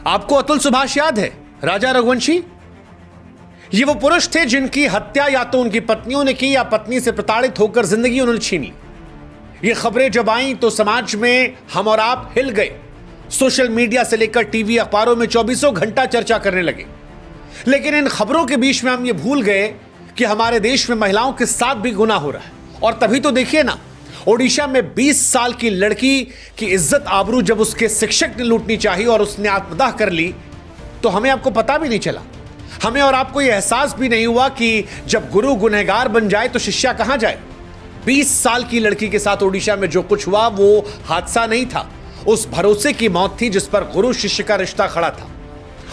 आपको अतुल सुभाष याद है, राजा रघुवंशी? ये वो पुरुष थे जिनकी हत्या या तो उनकी पत्नियों ने की या पत्नी से प्रताड़ित होकर जिंदगी उन्होंने छीन ली। ये खबरें जब आईं तो समाज में हम और आप हिल गए। सोशल मीडिया से लेकर टीवी अखबारों में 24 घंटा चर्चा करने लगे। लेकिन इन खबरों के बीच में हम ये भूल गए कि हमारे देश में महिलाओं के साथ भी गुनाह हो रहा है। और तभी तो देखिए ना, ओडिशा में 20 साल की लड़की की इज्जत आबरू जब उसके शिक्षक ने लूटनी चाहिए और उसने आत्मदाह कर ली तो हमें आपको पता भी नहीं चला। हमें और आपको यह एहसास भी नहीं हुआ कि जब गुरु गुनहगार बन जाए तो शिष्या कहां जाए। 20 साल की लड़की के साथ ओडिशा में जो कुछ हुआ वो हादसा नहीं था, उस भरोसे की मौत थी जिस पर गुरु शिष्य का रिश्ता खड़ा था।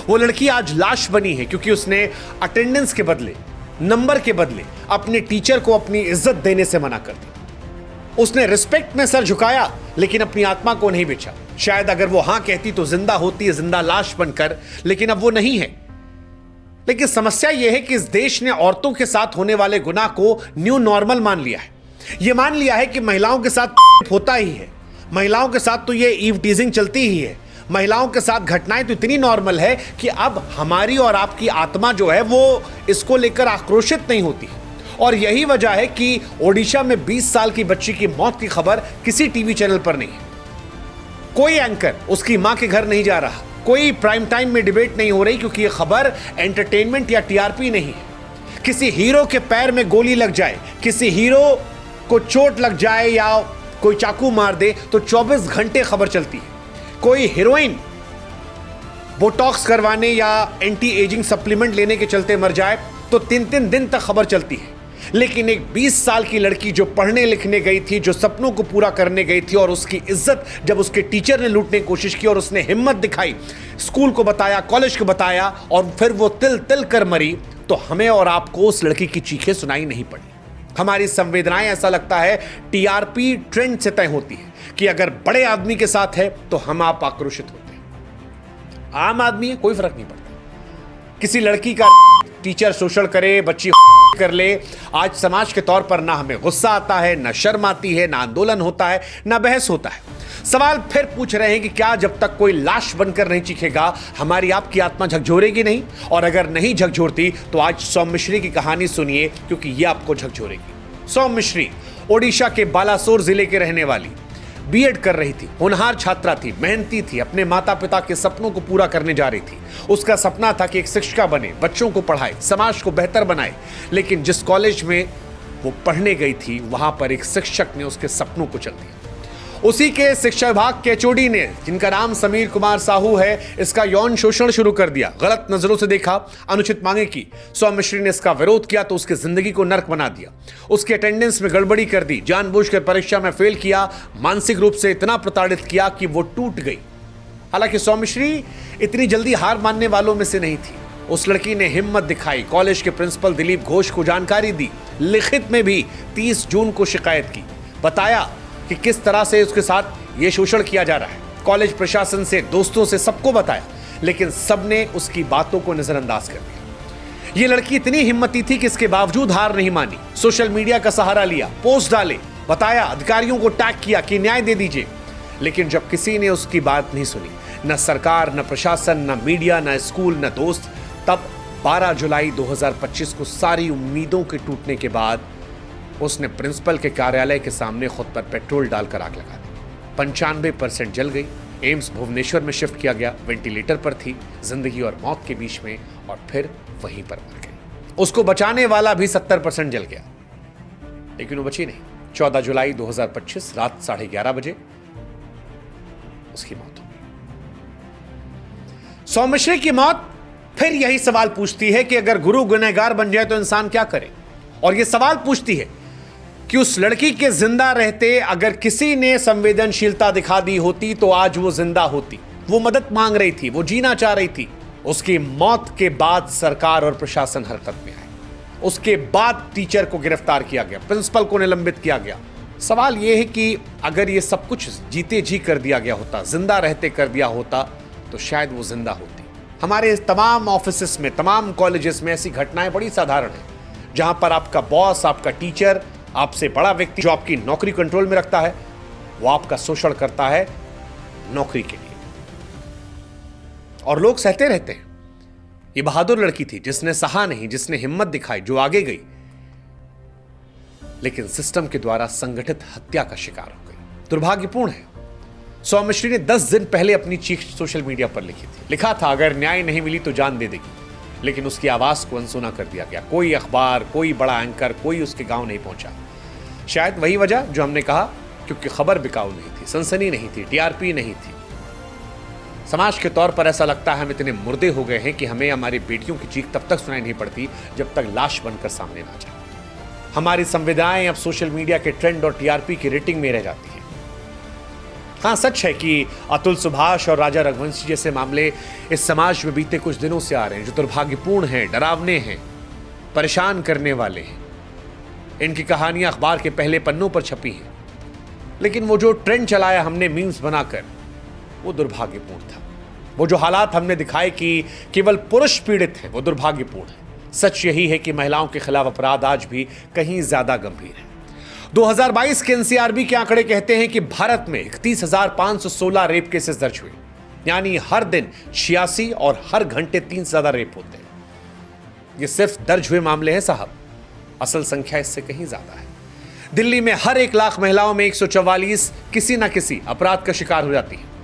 वो लड़की आज लाश बनी है क्योंकि उसने अटेंडेंस के बदले, नंबर के बदले अपने टीचर को अपनी इज्जत देने से मना कर दी। उसने रिस्पेक्ट में सर झुकाया लेकिन अपनी आत्मा को नहीं बेचा। शायद अगर वो हां कहती तो जिंदा होती है, जिंदा लाश बनकर, लेकिन अब वो नहीं है। लेकिन समस्या यह है कि इस देश ने औरतों के साथ होने वाले गुनाह को न्यू नॉर्मल मान लिया है। यह मान लिया है कि महिलाओं के साथ होता ही है, महिलाओं के साथ तो ये ईव टीजिंग चलती ही है, महिलाओं के साथ घटनाएं तो इतनी नॉर्मल है कि अब हमारी और आपकी आत्मा जो है वो इसको लेकर आक्रोशित नहीं होती। और यही वजह है कि ओडिशा में 20 साल की बच्ची की मौत की खबर किसी टीवी चैनल पर नहीं है। कोई एंकर उसकी मां के घर नहीं जा रहा, कोई प्राइम टाइम में डिबेट नहीं हो रही क्योंकि यह खबर एंटरटेनमेंट या टीआरपी नहीं है। किसी हीरो के पैर में गोली लग जाए, किसी हीरो को चोट लग जाए या कोई चाकू मार दे तो 24 घंटे खबर चलती है। कोई हीरोइन बोटॉक्स करवाने या एंटी एजिंग सप्लीमेंट लेने के चलते मर जाए तो 3-3 दिन तक खबर चलती है। लेकिन एक 20 साल की लड़की जो पढ़ने लिखने गई थी, जो सपनों को पूरा करने गई थी और उसकी इज्जत जब उसके टीचर ने लूटने की कोशिश की और उसने हिम्मत दिखाई, स्कूल को बताया, कॉलेज को बताया और फिर वो तिल तिल कर मरी, तो हमें और आपको उस लड़की की चीखें सुनाई नहीं पड़ी। हमारी संवेदनाएं, ऐसा लगता है, टीआरपी ट्रेंड से तय होती है कि अगर बड़े आदमी के साथ है तो हम आप आक्रोशित होते हैं। आम आदमी है, कोई फर्क नहीं पड़ता। किसी लड़की का टीचर शोषण करे, बच्ची कर ले, आज समाज के तौर पर ना हमें गुस्सा आता है, ना शर्म आती है, ना आंदोलन होता है, ना बहस होता है। सवाल फिर पूछ रहे हैं कि क्या जब तक कोई लाश बनकर नहीं चीखेगा हमारी आपकी आत्मा झकझोरेगी नहीं? और अगर नहीं झकझोरती तो आज सौमिश्री की कहानी सुनिए क्योंकि यह आपको झकझोरेगी। सौमिश्री ओडिशा के बालासोर जिले के रहने वाली, बीएड कर रही थी, होनहार छात्रा थी, मेहनती थी, अपने माता पिता के सपनों को पूरा करने जा रही थी। उसका सपना था कि एक शिक्षिका बने, बच्चों को पढ़ाए, समाज को बेहतर बनाए। लेकिन जिस कॉलेज में वो पढ़ने गई थी वहां पर एक शिक्षक ने उसके सपनों को चल दिया। उसी के शिक्षा विभाग के एचओडी ने, जिनका नाम समीर कुमार साहू है, इसका यौन शोषण शुरू कर दिया। गलत नजरों से देखा, अनुचित मांगे की। सौमिश्री ने इसका विरोध किया तो उसकी जिंदगी को नर्क बना दिया। उसके अटेंडेंस में गड़बड़ी कर दी, जानबूझकर परीक्षा में फेल किया, मानसिक रूप से इतना प्रताड़ित किया कि वो टूट गई। हालांकि सौमिश्री इतनी जल्दी हार मानने वालों में से नहीं थी। उस लड़की ने हिम्मत दिखाई, कॉलेज के प्रिंसिपल दिलीप घोष को जानकारी दी, लिखित में भी 30 जून को शिकायत की, बताया कि किस तरह से उसके साथ ये शोषण किया जा रहा है। कॉलेज प्रशासन से, दोस्तों से, सबको बताया, लेकिन सबने उसकी बातों को नजरअंदाज कर दिया। ये लड़की इतनी हिम्मती थी कि इसके बावजूद हार नहीं मानी। सोशल मीडिया का सहारा लिया, पोस्ट डाले, बताया, अधिकारियों को टैग किया कि न्याय दे दीजिए। लेकिन जब किसी ने उसकी बात नहीं सुनी, न सरकार, न प्रशासन, न मीडिया, न स्कूल, न दोस्त, तब 12 जुलाई 2025 को सारी उम्मीदों के टूटने के बाद उसने प्रिंसिपल के कार्यालय के सामने खुद पर पेट्रोल डालकर आग लगा दी। 95% जल गई। एम्स भुवनेश्वर में शिफ्ट किया गया, वेंटिलेटर पर थी, जिंदगी और मौत के बीच में, और फिर वहीं पर मर गई। उसको बचाने वाला भी 70% जल गया, लेकिन वो बची नहीं। 14 जुलाई 2025 रात 11:30 बजे उसकी मौत हो गई। सौमिश्री की मौत फिर यही सवाल पूछती है कि अगर गुरु गुनहगार बन जाए तो इंसान क्या करे। और यह सवाल पूछती है कि उस लड़की के जिंदा रहते अगर किसी ने संवेदनशीलता दिखा दी होती तो आज वो जिंदा होती। वो मदद मांग रही थी, वो जीना चाह रही थी। उसकी मौत के बाद सरकार और प्रशासन हरकत में आए। उसके बाद टीचर को गिरफ्तार किया गया, प्रिंसिपल को निलंबित किया गया। सवाल यह है कि अगर ये सब कुछ जीते जी कर दिया गया होता, जिंदा रहते कर दिया होता, तो शायद वो जिंदा होती। हमारे तमाम ऑफिसेस में, तमाम कॉलेजेस में ऐसी घटनाएं बड़ी साधारण हैं, जहां पर आपका बॉस, आपका टीचर, आपसे बड़ा व्यक्ति जो आपकी नौकरी कंट्रोल में रखता है, वो आपका शोषण करता है नौकरी के लिए। और लोग सहते रहते हैं। ये बहादुर लड़की थी जिसने सहा नहीं, जिसने हिम्मत दिखाई, जो आगे गई, लेकिन सिस्टम के द्वारा संगठित हत्या का शिकार हो गई। दुर्भाग्यपूर्ण है। सौम्यश्री ने 10 दिन पहले अपनी चीख सोशल मीडिया पर लिखी थी। लिखा था अगर न्याय नहीं मिली तो जान दे देगी, लेकिन उसकी आवाज को अनसुना कर दिया गया। कोई अखबार, कोई बड़ा एंकर, कोई उसके गांव नहीं पहुंचा। शायद वही वजह जो हमने कहा, क्योंकि खबर बिकाऊ नहीं थी, सनसनी नहीं थी, टीआरपी नहीं थी। समाज के तौर पर ऐसा लगता है हम इतने मुर्दे हो गए हैं कि हमें हमारी बेटियों की चीख तब तक सुनाई नहीं पड़ती जब तक लाश बनकर सामने ना जाए। हमारी संवेदनाएं अब सोशल मीडिया के ट्रेंड और टीआरपी की रेटिंग में रह जाती हैं। हाँ, सच है कि अतुल सुभाष और राजा रघुवंशी जैसे मामले इस समाज में बीते कुछ दिनों से आ रहे हैं, जो दुर्भाग्यपूर्ण हैं, डरावने हैं, परेशान करने वाले हैं। इनकी कहानियां अखबार के पहले पन्नों पर छपी हैं, लेकिन वो जो ट्रेंड चलाया हमने मीम्स बनाकर, वो दुर्भाग्यपूर्ण था। वो जो हालात हमने दिखाए कि केवल पुरुष पीड़ित हैं, वो दुर्भाग्यपूर्ण है। सच यही है कि महिलाओं के खिलाफ अपराध आज भी कहीं ज्यादा गंभीर है। 2022 के एनसीआरबी के आंकड़े कहते हैं कि भारत में 31,516 रेप केसेस दर्ज हुए, यानी हर दिन 86 और हर घंटे 3 से ज्यादा रेप होते हैं। ये सिर्फ दर्ज हुए मामले हैं साहब, असल संख्या इससे कहीं ज्यादा है। दिल्ली में हर 1 लाख महिलाओं में 144 किसी न किसी अपराध का शिकार हो जाती है।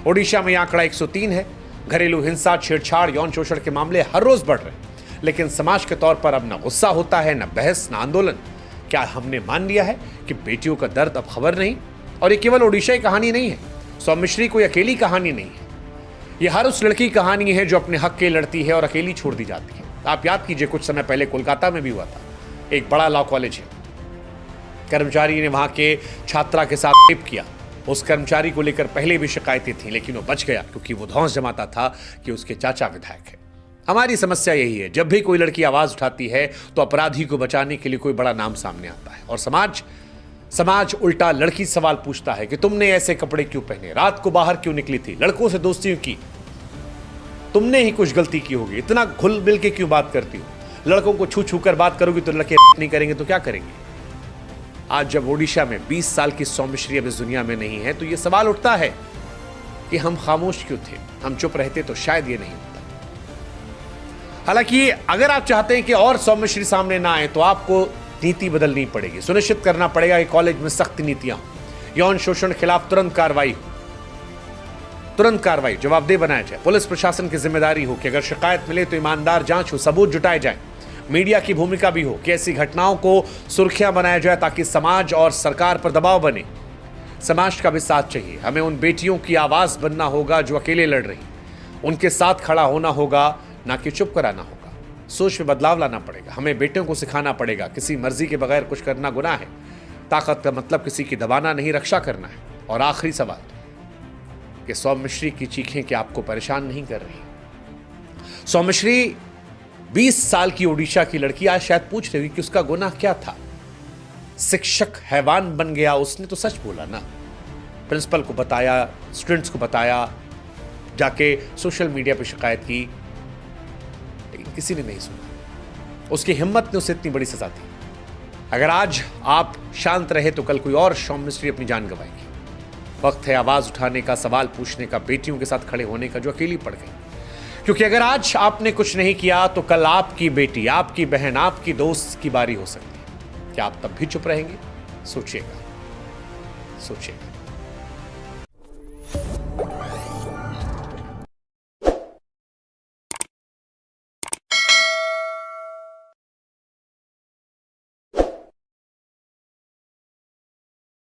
ओडिशा में आंकड़ा 103 है। घरेलू हिंसा, छेड़छाड़, यौन शोषण के मामले हर रोज बढ़ रहे हैं, लेकिन समाज के तौर पर अब न गुस्सा होता है, न बहस, न आंदोलन। क्या हमने मान लिया है कि बेटियों का दर्द अब खबर नहीं? और ये केवल ओडिशा की कहानी नहीं है, सौम्यश्री कोई अकेली कहानी नहीं है। ये हर उस लड़की की कहानी है जो अपने हक के लड़ती है और अकेली छोड़ दी जाती है। आप याद कीजिए, कुछ समय पहले कोलकाता में भी हुआ था। एक बड़ा लॉ कॉलेज है, कर्मचारी ने वहां के छात्रा के साथ रेप किया। उस कर्मचारी को लेकर पहले भी शिकायतें थी, लेकिन वो बच गया क्योंकि वो धौंस जमाता था कि उसके चाचा विधायक है। हमारी समस्या यही है, जब भी कोई लड़की आवाज उठाती है तो अपराधी को बचाने के लिए कोई बड़ा नाम सामने आता है, और समाज उल्टा लड़की सवाल पूछता है कि तुमने ऐसे कपड़े क्यों पहने, रात को बाहर क्यों निकली थी, लड़कों से दोस्ती की, तुमने ही कुछ गलती की होगी, इतना घुल मिल के क्यों बात करती हो, लड़कों को छू छू कर बात करोगी तो लड़के नहीं करेंगे तो क्या करेंगे। आज जब ओडिशा में 20 साल की सौम्यश्री अब इस दुनिया में नहीं है, तो यह सवाल उठता है कि हम खामोश क्यों थे, हम चुप रहते तो शायद ये नहीं होता। हालांकि अगर आप चाहते हैं कि और सौम्यश्री सामने ना आए, तो आपको नीति बदलनी पड़ेगी। सुनिश्चित करना पड़ेगा कि कॉलेज में सख्त नीतियां हो, यौन शोषण के खिलाफ तुरंत कार्रवाई हो, तुरंत कार्रवाई, जवाबदेह बनाया जाए। पुलिस प्रशासन की जिम्मेदारी हो कि अगर शिकायत मिले तो ईमानदार जांच हो, सबूत जुटाए जाए। मीडिया की भूमिका भी हो कि ऐसी घटनाओं को सुर्खियां बनाया जाए ताकि समाज और सरकार पर दबाव बने। समाज का भी साथ चाहिए। हमें उन बेटियों की आवाज बनना होगा जो अकेले लड़ रही, उनके साथ खड़ा होना होगा, ना कि चुप कराना होगा। सोच में बदलाव लाना पड़ेगा। हमें बेटियों को सिखाना पड़ेगा किसी मर्जी के बगैर कुछ करना गुनाह है। ताकत का मतलब किसी की दबाना नहीं, रक्षा करना है। और आखिरी सवाल कि सौम्यश्री की चीखें क्या आपको परेशान नहीं कर रही? सौम्यश्री 20 साल की ओडिशा की लड़की आज शायद पूछ रही कि उसका गुनाह क्या था। शिक्षक हैवान बन गया, उसने तो सच बोला ना, प्रिंसिपल को बताया, स्टूडेंट्स को बताया, जाके सोशल मीडिया पे शिकायत की, लेकिन किसी ने नहीं सुना। उसकी हिम्मत ने उसे इतनी बड़ी सजा दी। अगर आज आप शांत रहे तो कल कोई और सौम्यश्री अपनी जान गंवाएगी। वक्त है आवाज उठाने का, सवाल पूछने का, बेटियों के साथ खड़े होने का जो अकेली पड़ गई। क्योंकि अगर आज आपने कुछ नहीं किया तो कल आपकी बेटी, आपकी बहन, आपकी दोस्त की बारी हो सकती है। क्या आप तब भी चुप रहेंगे? सोचिएगा।